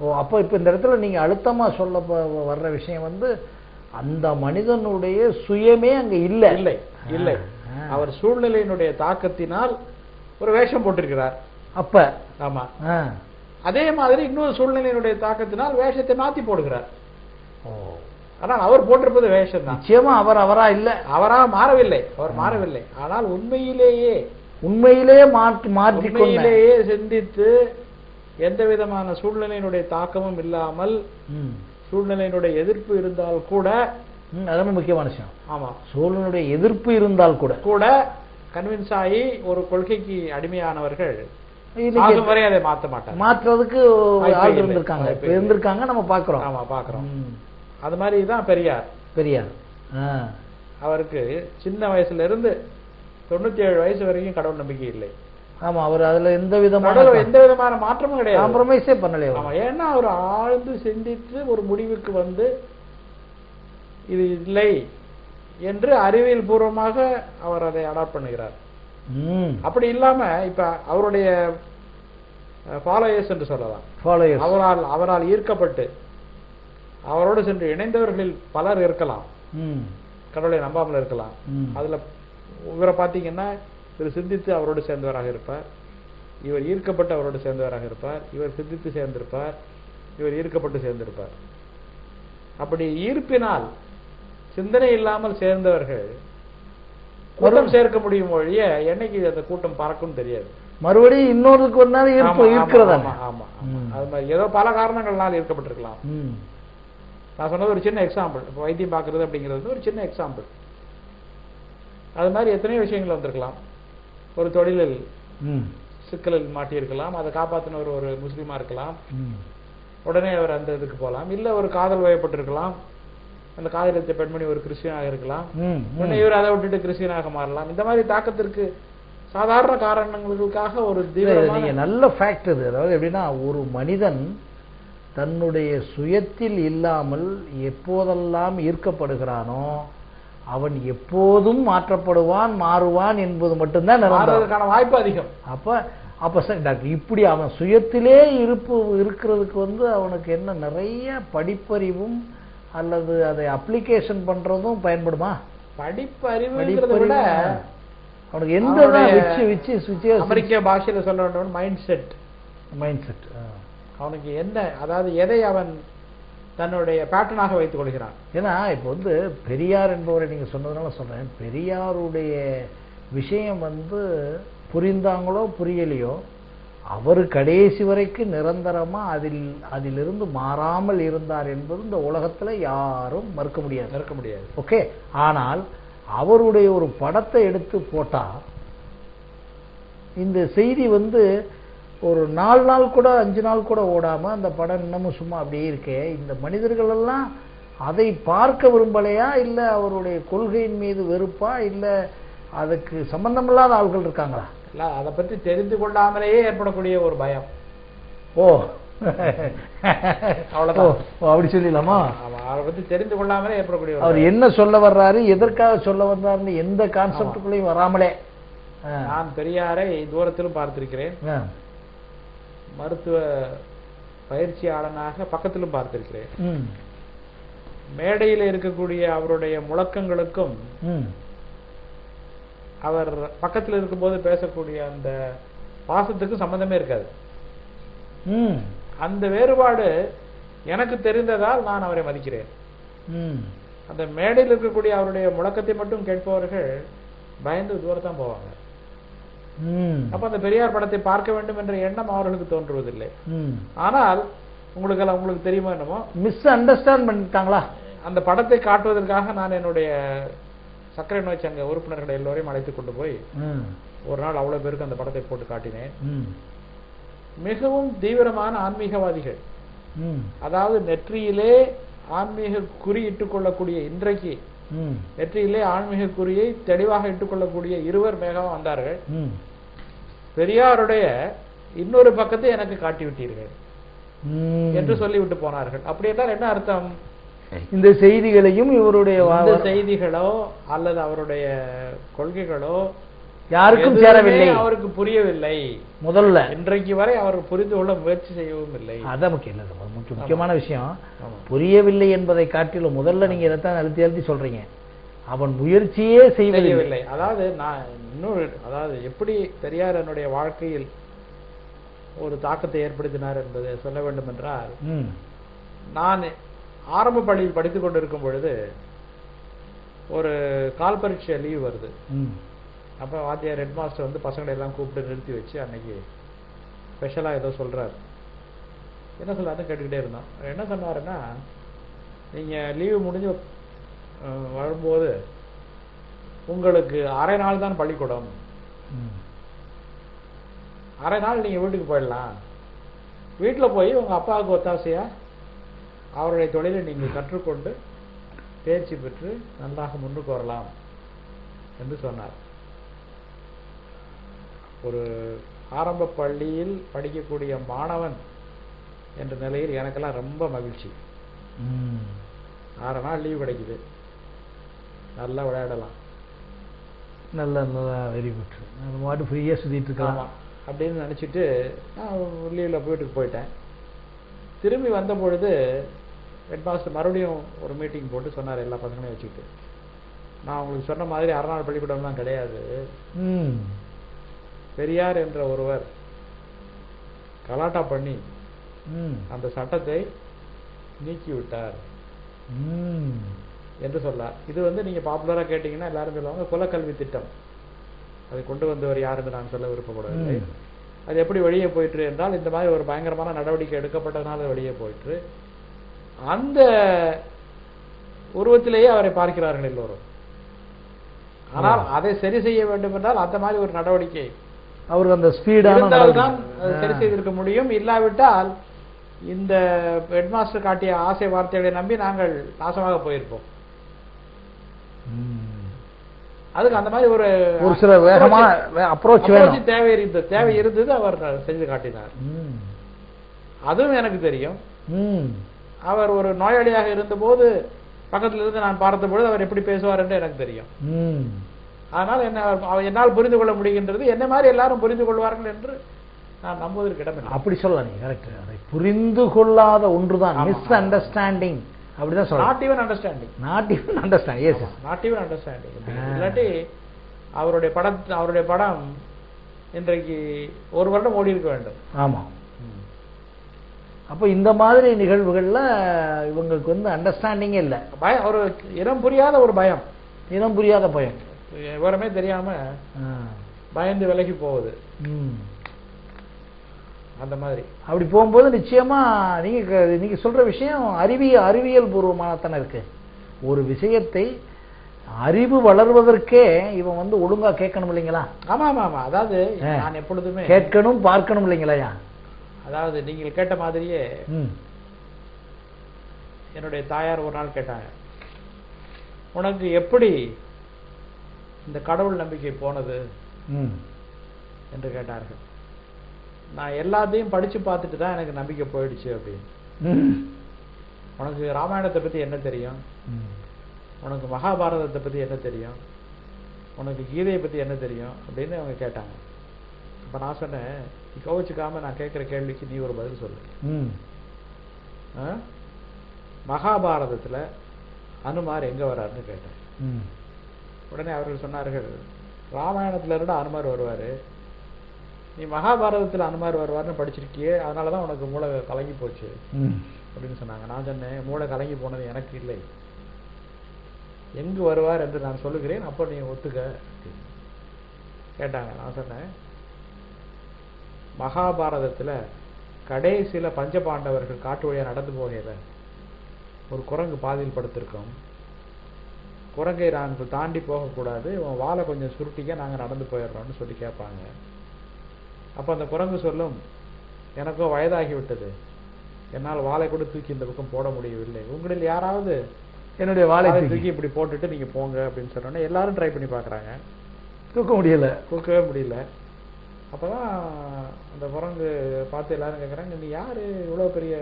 ஓ, அப்போ இப்போ இந்த இடத்துல நீங்க அழுத்தமா சொல்ல வர்ற விஷயம் வந்து அந்த மனிதனுடைய சுயமே அங்க இல்லை. இல்லை இல்லை, அவர் சூழ்நிலையினுடைய தாக்கத்தினால் ஒரு வேஷம் போட்டிருக்கிறார். அப்ப ஆமா, அதே மாதிரி இன்னொரு சூழ்நிலையினுடைய தாக்கத்தினால் வேஷத்தை மாத்தி போடுகிறார். ஆனால் அவர் போட்டிருப்பது வேஷம் தான். நிச்சயமா அவர் அவரா இல்ல, அவரா மாறவில்லை, அவர் மாறவில்லை. ஆனால் உண்மையிலேயே உண்மையிலேயே சிந்தித்து எந்த விதமான சூழ்நிலையினுடைய தாக்கமும் இல்லாமல் சூழ்நிலையினுடைய எதிர்ப்பு இருந்தால் கூட, அது முக்கியமான விஷயம். ஆமா, சூழ்நிலையுடைய எதிர்ப்பு இருந்தால் கூட கன்வின்ஸ் ஆகி ஒரு கொள்கைக்கு அடிமையானவர்கள் வரை அதை மாற்ற மாட்டாங்க. மாற்றுறதுக்கு ஆள் இருந்திருக்காங்க, நம்ம பாக்குறோம். ஆமா, பாக்குறோம். அது மாதிரி தான் பெரியார். அவருக்கு சின்ன வயசுல இருந்து 97 வயசு வரைக்கும் கடவுள் நம்பிக்கை இல்லை. ஆமா, அவர் அதுல எந்த விதமான மாற்றமும் கிடையாது, காம்ப்ரமைஸே பண்ணல. ஆமா, ஏன்னா அவர் ஆழ்ந்து சிந்தித்து ஒரு முடிவுக்கு வந்து இது இல்லை என்று அறிவியல் பூர்வமாக அவர் அதை அடாப்ட் பண்ணுகிறார். அப்படி இல்லாம இப்ப அவருடைய ஃபாலோயர்ஸ் என்று சொல்லலாம், அவரால் ஈர்க்கப்பட்டு அவரோடு சென்று இணைந்தவர்களில் பலர் இருக்கலாம், கடவுளை நம்பாமல் இருக்கலாம். அதுல இவரை பார்த்தீங்கன்னா இவர் சிந்தித்து அவரோடு சேர்ந்தவராக இருப்பார், இவர் ஈர்க்கப்பட்டு அவரோடு சேர்ந்தவராக இருப்பார், இவர் சிந்தித்து சேர்ந்திருப்பார், இவர் ஈர்க்கப்பட்டு சேர்ந்திருப்பார். அப்படி ஈர்ப்பினால் சிந்தனை இல்லாமல் சேர்ந்தவர்கள் கூட்டம் சேர்க்க முடியும் ஒழிய என்னைக்கு அந்த கூட்டம் பறக்கும் தெரியாது. மறுபடியும் இன்னொருக்கு வந்தாலும் ஈர்க்கிறதா? ஆமா, அது மாதிரி ஏதோ பல காரணங்களால் ஈர்க்கப்பட்டிருக்கலாம். நான் சொன்னது ஒரு சின்ன எக்ஸாம்பிள். இப்போ வைத்தியம் பார்க்கறது அப்படிங்கிறது ஒரு சின்ன எக்ஸாம்பிள். அது மாதிரி எத்தனையோ விஷயங்கள் வந்திருக்கலாம். ஒரு தொழிலில் சிக்கலில் மாட்டியிருக்கலாம், அதை காப்பாற்றினவர் ஒரு முஸ்லீமா இருக்கலாம், உடனே அவர் அந்த இதுக்கு போகலாம். இல்லை ஒரு காதல் வயப்பட்டிருக்கலாம், அந்த காதலித்த பெண்மணி ஒரு கிறிஸ்டியனாக இருக்கலாம், உடனே இவர் அதை விட்டுட்டு கிறிஸ்டியனாக மாறலாம். இந்த மாதிரி தாக்கத்திற்கு சாதாரண காரணங்களுக்காக ஒரு நல்ல ஃபேக்ட் இது. அதாவது எப்படின்னா, ஒரு மனிதன் தன்னுடைய சுயத்தில் இல்லாமல் எப்போதெல்லாம் ஈர்க்கப்படுகிறானோ அவன் எப்போதும் மாற்றப்படுவான், மாறுவான் என்பது மட்டும்தான் வாய்ப்பு அதிகம். அப்ப சார் டாக்டர், இப்படி அவன் சுயத்திலே இருக்கிறதுக்கு வந்து அவனுக்கு என்ன நிறைய படிப்பறிவும் அல்லது அதை அப்ளிகேஷன் பண்றதும் பயன்படுமா? படிப்பறிவு விட அவனுக்கு எந்த அமெரிக்க பாஷையில சொல்ல வேண்டும் மைண்ட் செட். அவனுக்கு என்ன, அதாவது எதை அவன் தன்னுடைய பேட்டர்னாக வைத்துக் கொள்கிறான். ஏன்னா இப்போ வந்து பெரியார் என்பவரை நீங்க சொன்னதுனால சொல்றேன், பெரியாருடைய விஷயம் வந்து புரிந்தாங்களோ புரியலையோ அவர் கடைசி வரைக்கும் நிரந்தரமா அதிலிருந்து மாறாமல் இருந்தார் என்பது இந்த உலகத்துல யாரும் மறுக்க முடியாது. ஓகே, ஆனால் அவருடைய ஒரு படத்தை எடுத்து போட்டா இந்த செய்தி வந்து ஒரு 4 நாள் கூட 5 நாள் கூட ஓடாம அந்த படம் இன்னமும் சும்மா அப்படியே இருக்கே. இந்த மனிதர்கள் எல்லாம் அதை பார்க்க விரும்பலையா, இல்ல அவருடைய கொள்கையின் மீது வெறுப்பா, இல்ல அதுக்கு சம்பந்தமில்லாத ஆட்கள் இருக்காங்களா? இல்ல, அதை பற்றி தெரிந்து கொள்ளாமலேயே ஏற்படக்கூடிய ஒரு பயம். அவ்வளவுதான், அப்படி சொல்லிடலாமா? அதை பற்றி தெரிந்து கொள்ளாமலே ஏற்படக்கூடிய, அவர் என்ன சொல்ல வர்றாரு, எதற்காக சொல்ல வர்றாருன்னு எந்த கான்செப்டுக்குள்ளேயும் வராமலே. நான் பெரியாரை தூரத்திலும் பார்த்திருக்கிறேன், மருத்துவ பயிற்சியாளனாக பக்கத்திலும் பார்த்திருக்கிறேன். மேடையில் இருக்கக்கூடிய அவருடைய முழக்கங்களுக்கும் அவர் பக்கத்தில் இருக்கும்போது பேசக்கூடிய அந்த பாசத்துக்கும் சம்பந்தமே இருக்காது. அந்த வேறுபாடு எனக்கு தெரிந்ததால் நான் அவரை மதிக்கிறேன். அந்த மேடையில் இருக்கக்கூடிய அவருடைய முழக்கத்தை மட்டும் கேட்பவர்கள் பயந்து தூரத்தான் போவாங்க. அப்ப அந்த பெரியார் படத்தை பார்க்க வேண்டும் என்ற எண்ணம் அவர்களுக்கு தோன்றுவதில்லை. ஆனால் உங்களுக்கு தெரியுமா என்னமோ மிஸ் அண்டர்ஸ்டாண்ட் பண்ணிட்டாங்களா? அந்த படத்தை காட்டுவதற்காக நான் என்னுடைய சர்க்கரை நோய் சங்க உறுப்பினர்களை எல்லோரையும் அழைத்துக் கொண்டு போய் ஒரு நாள் அவ்வளவு பேருக்கு அந்த படத்தை போட்டு காட்டினேன். மிகவும் தீவிரமான ஆன்மீகவாதிகள், அதாவது நெற்றியிலே ஆன்மீக குறி இட்டுக் கொள்ளக்கூடிய, இன்றைக்கு நெற்றியிலே ஆன்மீக குறியை தெளிவாக இட்டுக் கொள்ளக்கூடிய 2 பேர் மேகம் வந்தார்கள். பெரியாருடைய இன்னொரு பக்கத்தை எனக்கு காட்டிவிட்டீர்கள் என்று சொல்லிவிட்டு போனார்கள். அப்படி என்றால் என்ன அர்த்தம்? இந்த செய்திகளையும் இவருடைய செய்திகளோ அல்லது அவருடைய கொள்கைகளோ யாருக்கும் எதுவுமே சேரவில்லை. அவருக்கு புரியவில்லை. முதல்ல இன்றைக்கு வரை அவர் புரிந்து கொள்ள முயற்சி செய்யவும் இல்லை. அதான் முக்கியம் இல்லை, முக்கியமான விஷயம். ஆமா. புரியவில்லை என்பதை காட்டிலும் முதல்ல நீங்க இதைத்தான் அழுத்தி அழுத்தி சொல்றீங்க, அவன் முயற்சியே செய்யவில்லை. அதாவது நான் இன்னொரு, அதாவது எப்படி பெரியார் என்னுடைய வாழ்க்கையில் ஒரு தாக்கத்தை ஏற்படுத்தினார் என்பதை சொல்ல வேண்டும் என்றால், நான் ஆரம்ப பள்ளியில் படித்துக் கொண்டிருக்கும் பொழுது ஒரு கால் பரீட்சை லீவ் வருது. அப்போ வாத்தியார் ஹெட் மாஸ்டர் வந்து பசங்களை எல்லாம் கூப்பிட்டு நிறுத்தி வச்சு அன்னைக்கு ஸ்பெஷலாக ஏதோ சொல்றாரு. என்ன சொல்றாருன்னு கேட்டுக்கிட்டே இருந்தோம். என்ன சொன்னாருன்னா, நீங்கள் லீவு முடிஞ்சு வரும்போது உங்களுக்கு அரை நாள் தான் பள்ளிக்கூடம், அரை நாள் நீங்கள் வீட்டுக்கு போயிடலாம், வீட்டில் போய் உங்கள் அப்பாவுக்கு ஒத்தாசையா அவருடைய தொழிலை நீங்கள் கற்றுக்கொண்டு தேர்ச்சி பெற்று நன்றாக முன்னுக்கு வரலாம் என்று சொன்னார். ஒரு ஆரம்ப பள்ளியில் படிக்கக்கூடிய மாணவன் என்ற நிலையில் எனக்கெல்லாம் ரொம்ப மகிழ்ச்சி. 6 நாள் லீவ் கிடைக்குது, நல்லா விளையாடலாம், நல்லா வெரி குட், நம்ம மாட்டு ஃப்ரீயாக சுற்றிட்டு இருக்கலாம் அப்படின்னு நினச்சிட்டு நான் லீவில் வீட்டுக்கு போயிட்டேன். திரும்பி வந்த பொழுது ஹெட் மாஸ்டர் மறுபடியும் ஒரு மீட்டிங் போட்டு சொன்னார் எல்லா பசங்களையும் வச்சுக்கிட்டு, நான் உங்களுக்கு சொன்ன மாதிரி 6 நாள் பள்ளிக்கூடம்லாம் கிடையாது, பெரியார் என்ற ஒருவர் கலாட்டா பண்ணி அந்த சட்டத்தை நீக்கி விட்டார் என்று சொன்னார். இது வந்து நீங்க பாப்புலரா கேட்டீங்கன்னா எல்லாரும் சொல்லுவாங்க குலக்கல்வி திட்டம், அதை கொண்டு வந்தவர் யாருன்னு நான் சொல்ல விருப்பப்படவில்லை. அது எப்படி வெளியே போயிட்டு என்றால், இந்த மாதிரி ஒரு பயங்கரமான நடவடிக்கை எடுக்கப்பட்டதுனால வெளியே போயிட்டு அந்த உருவத்திலேயே அவரை பார்க்கிறார்கள் எல்லோரும். ஆனால் அதை சரி செய்ய வேண்டும் என்றால் அந்த மாதிரி ஒரு நடவடிக்கை அவருக்கு அந்த ஸ்பீடான தான் சரி செய்திருக்க முடியும். இல்லாவிட்டால் இந்த ஹெட்மாஸ்டர் காட்டிய ஆசை வார்த்தைகளை நம்பி நாங்கள் நாசமாக போயிருப்போம். அதுக்கு அந்த மாதிரி ஒரு சில வேகமான அப்ரோச் தேவை இருந்தது, அவர் செஞ்சு காட்டினார். அதுவும் எனக்கு தெரியும். அவர் ஒரு நோயாளியாக இருந்தபோது பக்கத்தில் இருந்து நான் பார்த்த பொழுது அவர் எப்படி பேசுவார் என்று எனக்கு தெரியும். ஆனால் என்னால் புரிந்து கொள்ள முடிகின்றது, என்ன மாதிரி எல்லாரும் புரிந்து கொள்வார்கள் என்று நான் நம்புவதற்கு இடமில்லை. அப்படி சொல்லலாம் நீங்க, கரெக்ட். அதை புரிந்து கொள்ளாத ஒன்றுதான் மிஸ் அண்டர்ஸ்டாண்டிங், அப்படிதான் சொல்லலாம். Not even understanding, not even understanding, yes, not even understanding. இல்லாட்டி அவருடைய படம் இன்றைக்கு 1 வருடம் ஓடி இருக்க வேண்டும். ஆமா. அப்போ இந்த மாதிரி நிகழ்வுகள்ல இவங்களுக்கு வந்து அண்டர்ஸ்டாண்டிங்கே இல்லை, பயம், ஒரு இனம் புரியாத ஒரு பயம், இனம் புரியாத பயம், விவரமே தெரியாம பயந்து விலகி போகுது. அந்த மாதிரி அப்படி போகும்போது நிச்சயமா நீங்க சொல்ற விஷயம் அறிவியல் பூர்வமானத்தானே இருக்கு. ஒரு விஷயத்தை அறிவு வளர்வதற்கே இவன் வந்து ஒழுங்கா கேட்கணும் இல்லைங்களா? ஆமா ஆமா ஆமா. அதாவது நான் எப்பொழுதுமே கேட்கணும் பார்க்கணும் இல்லைங்களா? அதாவது நீங்கள் கேட்ட மாதிரியே என்னுடைய தாயார் ஒரு நாள் கேட்டாங்க, உனக்கு எப்படி இந்த கடவுள் நம்பிக்கை போனது என்று கேட்டார்கள். நான் எல்லாத்தையும் படிச்சு பார்த்துட்டு தான் எனக்கு நம்பிக்கை போயிடுச்சு அப்படின்னு. உனக்கு ராமாயணத்தை பத்தி என்ன தெரியும், உனக்கு மகாபாரதத்தை பத்தி என்ன தெரியும், உனக்கு கீதையை பத்தி என்ன தெரியும் அப்படின்னு அவங்க கேட்டாங்க. அப்ப நான் சொன்னேன், நீ கோவிச்சுக்காம நான் கேட்கிற கேள்விக்கு நீ ஒரு பதில் சொல்லு. மகாபாரதத்துல அனுமார் எங்க வர்றாருன்னு கேட்டேன். உடனே அவர்கள் சொன்னார்கள், ராமாயணத்துல இருந்து அனுமார் வருவாரு, நீ மகாபாரதத்துல அனுமார் வருவார்னு படிச்சிருக்கியே, அதனாலதான் உனக்கு மூளை கலங்கி போச்சு அப்படின்னு சொன்னாங்க. நான் சொன்னேன், மூளை கலங்கி போனது எனக்கு இல்லை, எங்கு வருவார் என்று நான் சொல்லுகிறேன், அப்போ நீ ஒத்துக்க கேட்டாங்க. நான் சொன்னேன், மகாபாரதத்துல கடைசியில பஞ்ச பாண்டவர்கள் காட்டு வழியா நடந்து போகையில ஒரு குரங்கு பாதியில் படுத்திருக்கோம், குரங்கை நாங்கள் தாண்டி போகக்கூடாது, உன் வாழை கொஞ்சம் சுருட்டிக்க நாங்கள் நடந்து போயிடுறோம்னு சொல்லி கேட்பாங்க. அப்போ அந்த குரங்கு சொல்லும், எனக்கோ வயதாகிவிட்டது, என்னால் வாழை கூட தூக்கி இந்த பக்கம் போட முடியவில்லை, உங்களில் யாராவது என்னுடைய வாழை தூக்கி இப்படி போட்டுட்டு நீங்க போங்க அப்படின்னு சொன்னோன்னே எல்லாரும் ட்ரை பண்ணி பார்க்குறாங்க, தூக்கவே முடியல. அப்போதான் அந்த குரங்கு பார்த்து எல்லாரும் கேட்குறாங்க, நீ யாரு இவ்வளோ பெரிய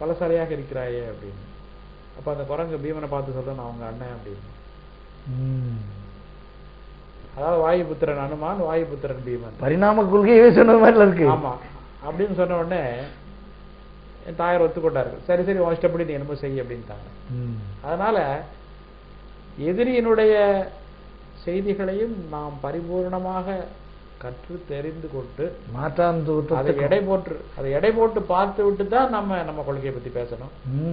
பலசாலியாக இருக்கிறாயே அப்படின்னு. அப்போ அந்த குரங்கு பீமனை பார்த்து சொல்ல, நான் அவங்க அண்ணன் அப்படின்னு. அதாவது வாயுபுத்திரன் அனுமான், வாயுபுத்திரன் பீமன். பரிணாம கொள்கையவே சொன்ன மாதிரில இருக்கு. ஆமா, அப்படின்னு சொன்ன உடனே என் தாயார் ஒத்துக்கொண்டார்கள். சரி சரி உன் இஷ்டப்படி நீ என்னமோ செய் அப்படின்ட்டாங்க. அதனால எதிரியினுடைய செய்திகளையும் நாம் பரிபூர்ணமாக கற்று தெரிந்து கொண்டு மாற்றான் அதை எடை போட்டு பார்த்து விட்டு தான் நம்ம கொள்கையை பத்தி பேசணும்.